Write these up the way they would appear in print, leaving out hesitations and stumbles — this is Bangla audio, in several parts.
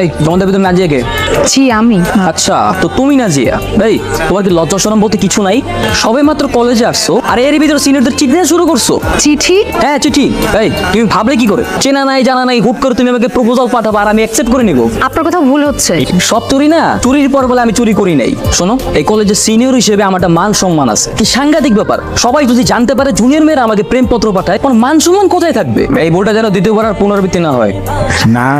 এই তোমাদের ভিতরে নাজিয়া কে? জি আমি। আচ্ছা, তো তুমি নাজিয়া। এই তোমার কি লজ্জা শরম বলতে কিছু নাই? সবে মাত্র কলেজে আসছো আর এর ভিতরে সিনিয়রদের চিঠি দেওয়া শুরু করছো। চিঠি? হ্যাঁ চিঠি। এই তুমি ভাবলে কি করে? চেনা নাই জানা নাই হুট করে তুমি আমাকে প্রপোজাল পাঠাবা আর আমি অ্যাকসেপ্ট করে নিব? আপনার কথা ভুল হচ্ছে। সব চুরি না, চুরির পর বলে আমি চুরি করি নাই। শোনো, এই কলেজের সিনিয়র হিসেবে আমার একটা মান সম্মান আছে। কি সাংঘাতিক ব্যাপার! সবাই যদি জানতে পারে জুনিয়র মেয়েরা আমাকে প্রেমপত্র পাঠায়, কোন মান সম্মান কোথায় থাকবে? এই ভুলটা যেন দ্বিতীয়বার আর পুনরাবৃত্তি না হয়। না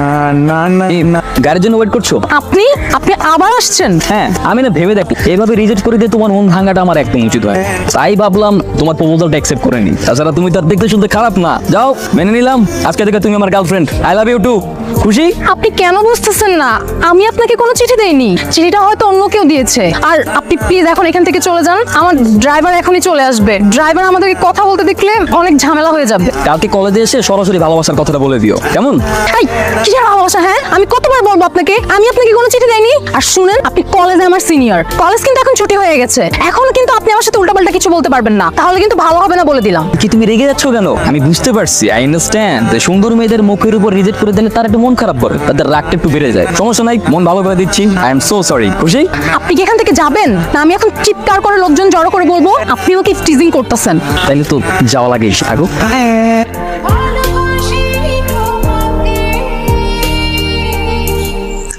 না না এই, না গাড়ির জন্য ওয়েট করছো? আপনি আপনি আবার আসছেন? হ্যাঁ, আমি না ভেবে দেখি এভাবে রিজেক্ট করে দিয়ে তোমার মন ভাঙাটা আমার একদম উচিত হয়। তাই ভাবলাম তোমার প্রপোজালটা অ্যাকসেপ্ট করে নি। তাছাড়া তুমি তার দেখতে শুনতে খারাপ না। যাও, মেনে নিলাম। আজকে থেকে তুমি আমার girlfriend. I love you too. খুশি? আপনি কেন বুঝতেছেন না? আমি আপনাকে কোনো চিঠি দেইনি। চিঠিটা হয়তো অন্য কেউ দিয়েছে। আর আপনি প্লিজ এখন এখান থেকে চলে যান। আমার ড্রাইভার এখনই চলে আসবে। ড্রাইভার আমাদেরকে কথা বলতে দেখলে অনেক ঝামেলা হয়ে যাবে। কালকে কলেজে এসে সরাসরি ভালোবাসার কথাটা বলে দিও, কেমন? এই কিসের ভালোবাসা? হ্যাঁ, আমি কতবার বলবো আপনাকে আমি আপনাকে কোনো চিঠি দেইনি। আর শুনেন, আপনি কলেজে আমার সিনিয়র। কলেজ কিন্তু এখন ছুটি হয়ে গেছে। এখনো কিন্তু আপনি আমার সাথে উল্টাপাল্টা কিছু বলতে পারবেন না, তাহলে কিন্তু ভালো হবে না বলে দিলাম। কি তুমি রেগে যাচ্ছ কেন? আমি বুঝতে পারছি, আই আন্ডারস্ট্যান্ড। সুন্দর মেয়েদের মুখের উপর রিজেক্ট করে দিলে তার একটু মন খারাপ করে, তাদের রাগটা একটু বেড়ে যায়। সমস্যা নাই, মন ভালো করে দিচ্ছি। I am so sorry. খুশি? আপনি কি এখান থেকে যাবেন না আমি এখন চিৎকার করে লোকজন জড়ো করে বলবো আপনিও কি টিজিং করতেছেন? তাইলে তো যাওয়া লাগে। আগো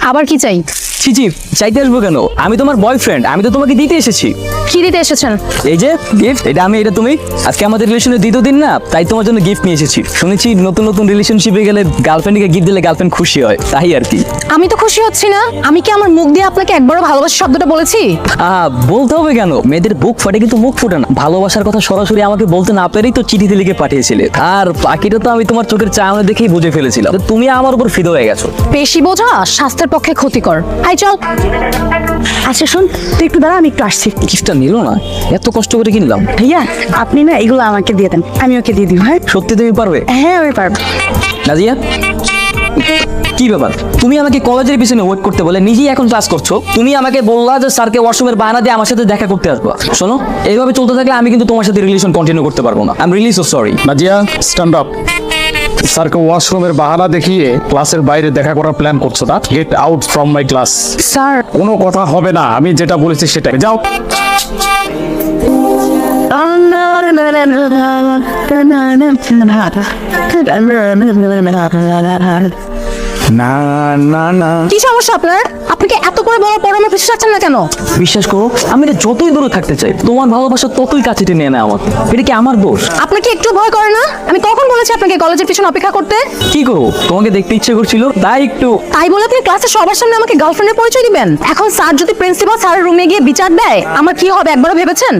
আবার কি চাই? ছি, চাইতে আসবো কেন? আমি তোমার বয়ফ্রেন্ড, আমি তো তোমাকে দিতে এসেছি। কি দিতে এসেছেন? এই যে গিফট, এটা আমি, এটা তুমি। আজকে আমাদের রিলেশনের দ্বিতীয় দিন না, তাই তোমার জন্য গিফট নিয়ে এসেছি। শুনেছি নতুন নতুন রিলেশনশিপে গেলে গার্লফ্রেন্ডকে গিফট দিলে গার্লফ্রেন্ড খুশি হয়, তাই আর কি। আমি তো খুশি হচ্ছি না। আমি কি আমার মুখ দিয়ে আপনাকে একবারও ভালোবাসা শব্দটা বলেছি? বলতে হবে কেন? মেয়েদের বুক ফাটে কিন্তু মুখ ফোটে না। ভালোবাসার কথা সরাসরি আমাকে বলতে না পেরেই তো চিঠিতে লিখে পাঠিয়েছিলে। আর বাকিটা তো আমি তোমার চোখের চাহনি দেখেই বুঝে ফেলেছিলাম যে তুমি আমার উপর ফিদা হয়ে গেছো। বেশি বোঝা স্বাস্থ্যের পক্ষে ক্ষতিকর। আই চল। আচ্ছা শোন, তুই একটু দাঁড়া, আমি একটু আসছি। গিফটটা নিল না, এত কষ্ট করে কিনলাম। ভাইয়া আপনি না এগুলো আমাকে দিয়ে দেন, আমি ওকে দিয়ে দিব। হ্যাঁ সত্যি তুমি পারবে? হ্যাঁ আমি পারবো। নাজিয়া, কি ব্যাপার? তুমি আমাকে কলেজের পিছনে ওয়েট করতে বলে নিজেই এখন ক্লাস করছো। তুমি আমাকে বললা যে স্যারকে ওয়াশরুমের বাহানা দিয়ে আমার সাথে দেখা করতে আসবা। শোনো, এইভাবে চলতে থাকলে আমি কিন্তু তোমার সাথে রিলেশন কন্টিনিউ করতে পারবো না। I am really so sorry. Nazia stand up. স্যারকে ওয়াশরুমের বাহানা দেখিয়ে ক্লাসের বাইরে দেখা করার প্ল্যান করছো না? Get out from my class. Sir, কোনো কথা হবে না, আমি যেটা বলেছি সেটাই। যাও। না না না কি সমস্যা আপনার? আপনাকে এত করে বড় পরামর্শ বিশ্বাস চাচ্ছেন না কেন? বিশ্বাস করো, আমি এটা যতই দূরে থাকতে চাই, তোমার ভালোবাসা ততই কাছে টেনে নেয় আমার। এটা কি আমার দোষ? আপনাকে একটু ভয় করে না? আমি কখন বলেছি আপনাকে কলেজের পিছনে অপেক্ষা করতে? কি করবো, তোমাকে দেখতে ইচ্ছে করছিল তাই একটু। তাই বলে আপনি ক্লাসে সবার সামনে আমাকে গার্লফ্রেন্ডের পরিচয় দিবেন? এখন স্যার যদি প্রিন্সিপাল স্যারের রুমে গিয়ে বিচার দেয় আমার কি হবে একবারও ভেবেছেন?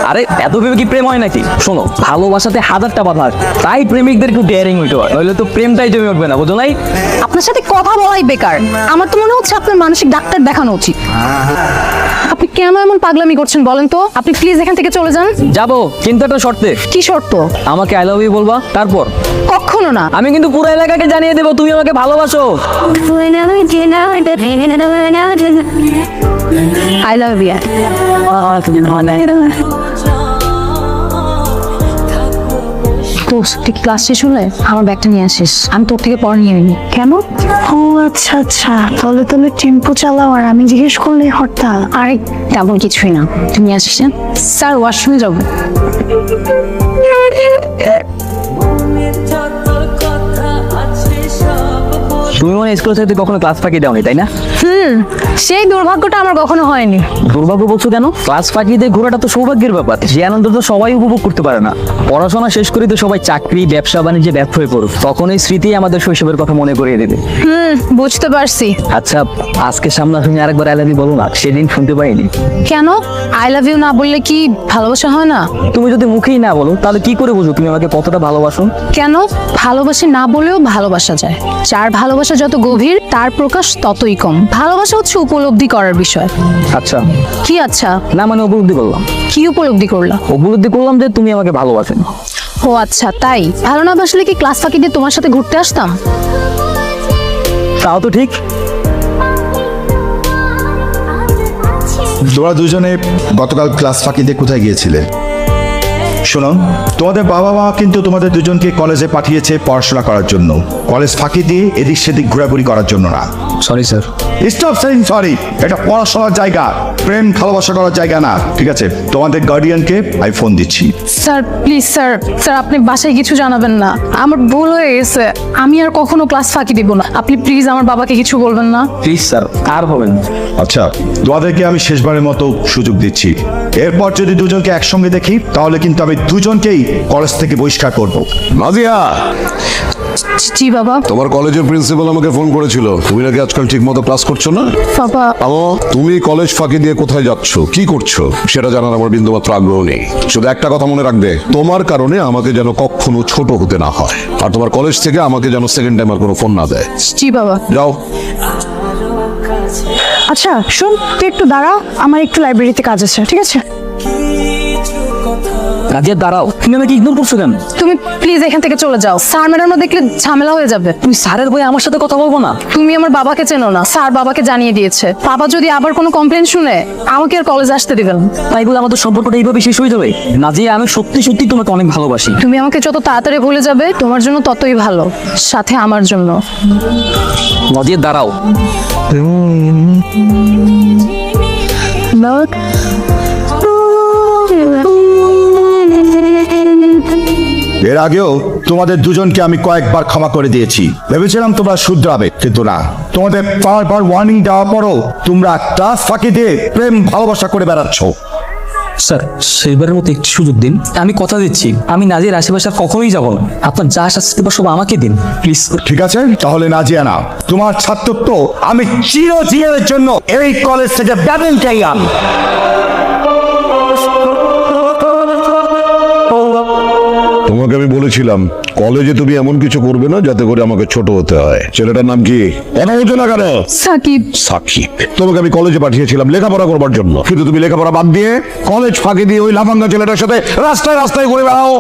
আরে এত ভেবে কি প্রেম হয় নাকি? শোনো, ভালোবাসাতে হাজারটা বাধা আছে, তাই প্রেমিকদের একটু ডেয়ারিং হইতে হয়, নইলে তো প্রেমটাই জমে উঠবে না, বুঝো নাই? আপনার সাথে কথা বলাই বেকার। আমার তো মনে হচ্ছে আপনার মানসিক ডাক্তার দেখানো উচিত। আপনি কেন এমন পাগলামি করছেন বলেন তো? আপনি প্লিজ এখান থেকে চলে যান। যাবো, কিন্তু একটা শর্তে। কি শর্ত? আমাকে আই লাভ ইউ বলবা, তারপর কখনো না। আমি কিন্তু পুরো এলাকাকে জানিয়ে দেবো তুমি আমাকে ভালোবাসো। I love you. তুই ক্লাস শেষ হলে আমার ব্যাগটা নিয়ে আসিস, আমি তোর থেকে পরে নিয়ে নিই। কেন? ও আচ্ছা আচ্ছা, তলে তলে টেম্পো চালাও আর আমি জিজ্ঞেস করলে হরতাল। আরে তেমন কিছুই না, তুমি আসিস না। স্যার ওয়াশরুমে যাবো। তুমি মানে স্কুল থেকে কখনো ক্লাস ফাঁকি দাওনি, তাই না? সেই দুর্ভাগ্যটা আমার কখনো হয়নি। দুর্ভাগ্য বলছো কেন? ক্লাস ফাঁকি দিয়ে ঘোরাটা তো সৌভাগ্যের ব্যাপার। যে আনন্দ তো সবাই উপভোগ করতে পারে না। পড়াশোনা শেষ করে তো সবাই চাকরি ব্যবসা বাণিজ্যে ব্যর্থ হয়ে পড়ুক, তখন এই স্মৃতি আমাদের শৈশবের কথা মনে করিয়ে দেবে। বুঝতে পারছি। আচ্ছা, আজকে সামনে তুমি আরেকবার আই লাভ ইউ বলো না, সেদিন শুনতে পাইনি। কেন? আই লাভ ইউ না বললে কি ভালোবাসা হয় না? তুমি যদি মুখেই না বলো তাহলে কি করে বুঝো তুমি আমাকে কতটা ভালোবাসো? কেন? ভালোবাসি না বলেও ভালোবাসা যায়। যার ভালোবাসা যত গভীর তার প্রকাশ ততই কম। ভালোবাসা হচ্ছে উপলব্ধি করার বিষয়। আচ্ছা, কি আচ্ছা? না মানে উপলব্ধি করলাম। কি উপলব্ধি করলা? উপলব্ধি করলাম যে তুমি আমাকে ভালোবাসেন। ও আচ্ছা, তাই? ভালো না বাসলে কি ক্লাস ফাঁকি দিয়ে তোমার সাথে ঘুরতে আসতাম? তাও তো ঠিক। তোমরা দুজনে গতকাল ক্লাস ফাঁকি দিয়ে কোথায় গিয়েছিলে? শোনো, তোমাদের বাবা মা কিন্তু তোমাদের দুজনকে কলেজে পাঠিয়েছে পড়াশোনা করার জন্য, কলেজ ফাঁকি দিয়ে এদিক সেদিক ঘোরাঘুরি করার জন্য না। Sorry sir. Stop saying sorry. এটা পড়াশোনার জায়গা, প্রেম ভালোবাসা করার জায়গা না। ঠিক আছে, তোমাদের গার্ডিয়ানকে আমি ফোন দিচ্ছি। স্যার প্লিজ স্যার, স্যার আপনি বাসায় কিছু জানাবেন না, আমার ভুল হয়ে গেছে, আমি আর কখনো ক্লাস ফাঁকি দিব না, আপনি প্লিজ আমার বাবাকে কিছু বলবেন না। প্লিজ স্যার, আর হবেন না। আচ্ছা, তোমাদেরকে আমি শেষবারের মতো সুযোগ দিচ্ছি। এরপর যদি দুজনকে একসঙ্গে দেখি তাহলে কিন্তু আমি দুজনকেই কলেজ থেকে বহিষ্কার করব। নাজিয়া, জি বাবা। তোমার কলেজের প্রিন্সিপাল আমাকে ফোন করেছিল, তুমি নাকি আজকাল ঠিক মতো ক্লাস করছো না। বাবা আমো, তুমি কলেজ ফাঁকি দিয়ে কোথায় যাচ্ছ, কি করছো সেটা জানার আমার বিন্দুমাত্র আগ্রহ নেই। শুধু একটা কথা মনে রাখবে, তোমার কারণে আমাকে যেন কখনো ছোট হতে না হয়, আর তোমার কলেজ থেকে আমাকে যেন সেকেন্ড টাইম আর কোনো ফোন না দেয়। জি বাবা। যাও। আচ্ছা শোন, তুই একটু দাঁড়া, আমার একটু লাইব্রেরিতে কাজ আছে, ঠিক আছে? নাজিয়া দাঁড়াও, তুমি আমাকে ইগনোর করছো কেন? তুমি প্লিজ এখান থেকে চলে যাও, স্যার ম্যাডামরা দেখলে ঝামেলা হয়ে যাবে। তুমি স্যারের বই আমার সাথে কথা বলবো না? তুমি আমার বাবাকে চেনো না, স্যার বাবাকে জানিয়ে দিয়েছে, বাবা যদি আবার কোনো কমপ্লেন শুনে আমাকে আর কলেজে আসতে দিবেন না। তাই বলে আমাদের সম্পর্কটা এইভাবে শেষ হয়ে যাবে? নাজিয়া, আমি সত্যি সত্যি তোমাকে অনেক ভালোবাসি। তুমি আমাকে যত তাড়াতাড়ি ভুলে যাবে তোমার জন্য ততই ভালো, সাথে আমার জন্য। নাজিয়া দাঁড়াও। এর আগেও তোমাদের দুজনকে আমি কয়েকবার ক্ষমা করে দিয়েছি, ভেবেছিলাম তোমরা শুধরাবে, কিন্তু না। তোমাদের বারবার ওয়ার্নিং দেওয়ার পরও তোমরা ক্লাস ফাঁকি দিয়ে প্রেম ভালোবাসা করে বেড়াচ্ছ। স্যার, সেবারের মতো একটু সুযোগ দিন। আমি কথা দিচ্ছি, আমি নাজিয়ার আশেপাশে আর কখনোই যাবো না। আপনার যা শাস্তি পাবো সব আমাকে দিন প্লিজ। ঠিক আছে, তাহলে নাজিয়া না, তোমার ছাত্রত্ব আমি চিরজীবনের জন্য এই কলেজ থেকে ব্যাবেল চাইলাম। তোমাকে আমি বলেছিলাম কলেজে তুমি এমন কিছু করবে না যাতে করে আমাকে ছোট হতে হয়। ছেলেটার নাম কি, কথা বলছো না কেন? সাকিব। সাকিব। তোমাকে আমি কলেজে পাঠিয়েছিলাম লেখাপড়া করবার জন্য, কিন্তু তুমি লেখাপড়া বাদ দিয়ে কলেজ ফাঁকি দিয়ে ওই লাফাঙ্গা ছেলেটার সাথে রাস্তায় রাস্তায় ঘুরে বেড়াও।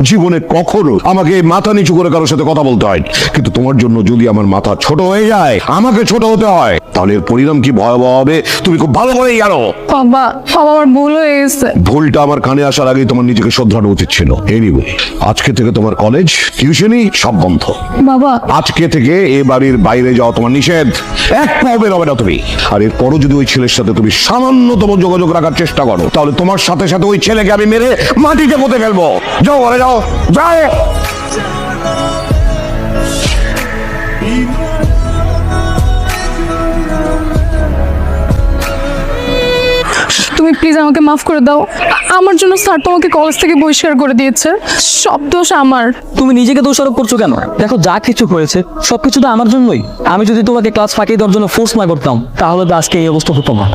জীবনে কখনো আমাকে মাথা নিচু করে কারোর সাথে কথা বলতে হয়, কিন্তু তোমার জন্য যদি আমার মাথা ছোট হয়ে যায়, আমাকে ছোট হতে হয়, তাহলে এর পরিণাম কি ভয়াবহ হবে তুমি খুব ভালো করেই জানো। বাবা, বাবা আমার ভুল হয়ে গেছে। ভুলটা আমার কানে আসার আগেই তোমার নিজেকে শোধরানো উচিত ছিল। এনিওয়ে, আজকে থেকে তোমার কলেজ, টিউশনি সব বন্ধ। বাবা, আজকে থেকে এ বাড়ির বাইরে যাওয়া তোমার নিষেধ, এক পাও বেরোবে না তুমি। আর এরপরও যদি ওই ছেলের সাথে তুমি সামান্যতম যোগাযোগ রাখার চেষ্টা করো, তাহলে তোমার সাথে সাথে ওই ছেলেকে আমি মেরে মাটিতে পুঁতে ফেলবো। যাও ঘরে যাও, যাও। তুমি প্লিজ আমাকে মাফ করে দাও, আমার জন্য স্যার তোমাকে কলেজ থেকে বহিষ্কার করে দিয়েছে, সব দোষ আমার। তুমি নিজেকে দোষারোপ করছো কেন? দেখো, যা কিছু হয়েছে সবকিছু তো আমার জন্যই। আমি যদি তোমাকে ক্লাস ফাঁকি দেওয়ার জন্য ফোর্স না করতাম তাহলে তো আজকে এই অবস্থা হতো না।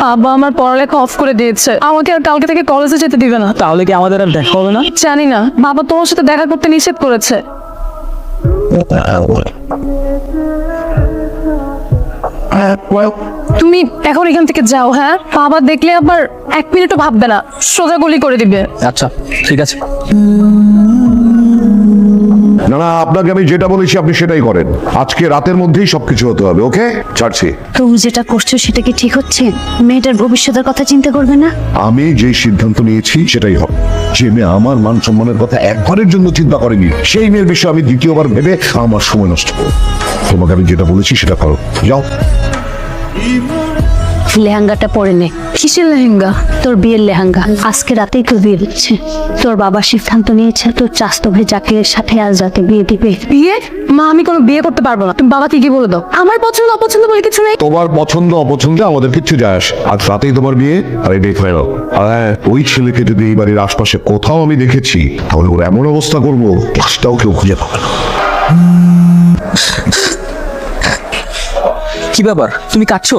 বাবা আমার পড়ালেখা অফ করে দিয়েছে, আমাকে আর কালকে থেকে কলেজে যেতে দিবে না। তাহলে কি আমাদের আর দেখা হবে না? জানি না, বাবা তোমার সাথে দেখা করতে নিষেধ করেছে। তুমি এখন এখান থেকে যাও। হ্যাঁ, বাবা দেখলে আবার এক মিনিটও ভাববে না, সোজা গুলি করে দিবে। আচ্ছা ঠিক আছে। না না, আপনাকে আমি যেটা বলেছি আপনি সেটাই করেন। আজকে রাতের মধ্যেই সবকিছু হতে হবে। ওকে, ছাড়ছি। তুমি যেটা করছো সেটা কি ঠিক হচ্ছে? মেয়েটার ভবিষ্যতের কথা চিন্তা করবে না? আমি যে সিদ্ধান্ত নিয়েছি সেটাই হবে। যে মেয়ে আমার মান সম্মানের কথা একবারের জন্য চিন্তা করেনি, সেই মেয়ের বিষয়ে আমি দ্বিতীয়বার ভেবে আমার সময় নষ্ট করব। তোমাকে আমি যেটা বলেছি সেটা করো, যাও। লেহেঙ্গাটা পরে নে। কিসের লেহেঙ্গা? তোর বিয়ের লেহেঙ্গা। আজকে রাতেই তো বিয়ে দিচ্ছে। তোর বাবা সিদ্ধান্ত নিয়েছে তোর চাস্তো ভাই জাকিরের সাথে আজ রাতে বিয়ে দিবে। বিয়ে? মা, আমি কোনো বিয়ে করতে পারবো না, তুমি বাবাকে কি বলে দাও। আমার পছন্দ অপছন্দ বলে কিছু নেই। তোমার পছন্দ অপছন্দে আমাদের কিচ্ছু যায় আসে। আজ রাতেই তোমার বিয়ে, আর এই ডেট ফাইনাল। আর হ্যাঁ, ওই ছেলেকে যদি এই বাড়ির আশপাশে কোথাও আমি দেখেছি, তাহলে ওর এমন অবস্থা করবো লাশটাও কেউ খুঁজে পাবে না। কি ব্যাপার, তুমি কাঁদছো?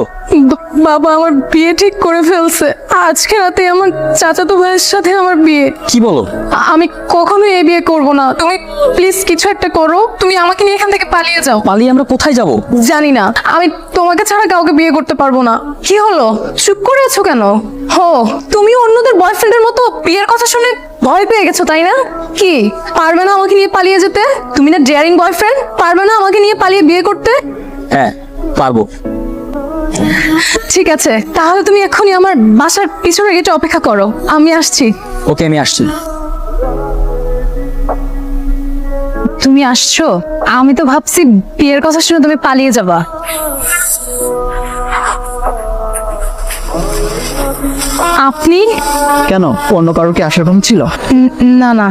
বাবা আমার বিয়ে ঠিক করে ফেলছে, আজকে রাতে আমার চাচাতো ভাইয়ের সাথে আমার বিয়ে। কি বলো? আমি কখনোই এই বিয়ে করব না, তুমি প্লিজ কিছু একটা করো। তুমি আমাকে নিয়ে এখান থেকে পালিয়ে যাও। পালিয়ে আমরা কোথায় যাব? জানি না, আমি তোমাকে ছাড়া কাউকে বিয়ে করতে পারবো না। কি হলো, চুপ করে আছো কেন? হো, তুমি অন্যদের বয়ফ্রেন্ডের মতো বিয়ের কথা শুনে ভয় পেয়ে গেছো তাই না? কি পারবে না আমাকে নিয়ে পালিয়ে যেতে? তুমি না ডেয়ারিং বয়ফ্রেন্ড, পারবে না আমাকে নিয়ে পালিয়ে বিয়ে করতে? হ্যাঁ পারবো। ঠিক আছে, তাহলে তুমি এখনই আমার বাসার পিছনে গেটে অপেক্ষা করো, আমি আসছি। ওকে, আমি আসছি। তুমি আসছো? আমি তো ভাবছি বিয়ের কথা শুনে তুমি পালিয়ে যাবা। আপনি? কেন, অন্য কারোর কি আসার কম ছিল? না না,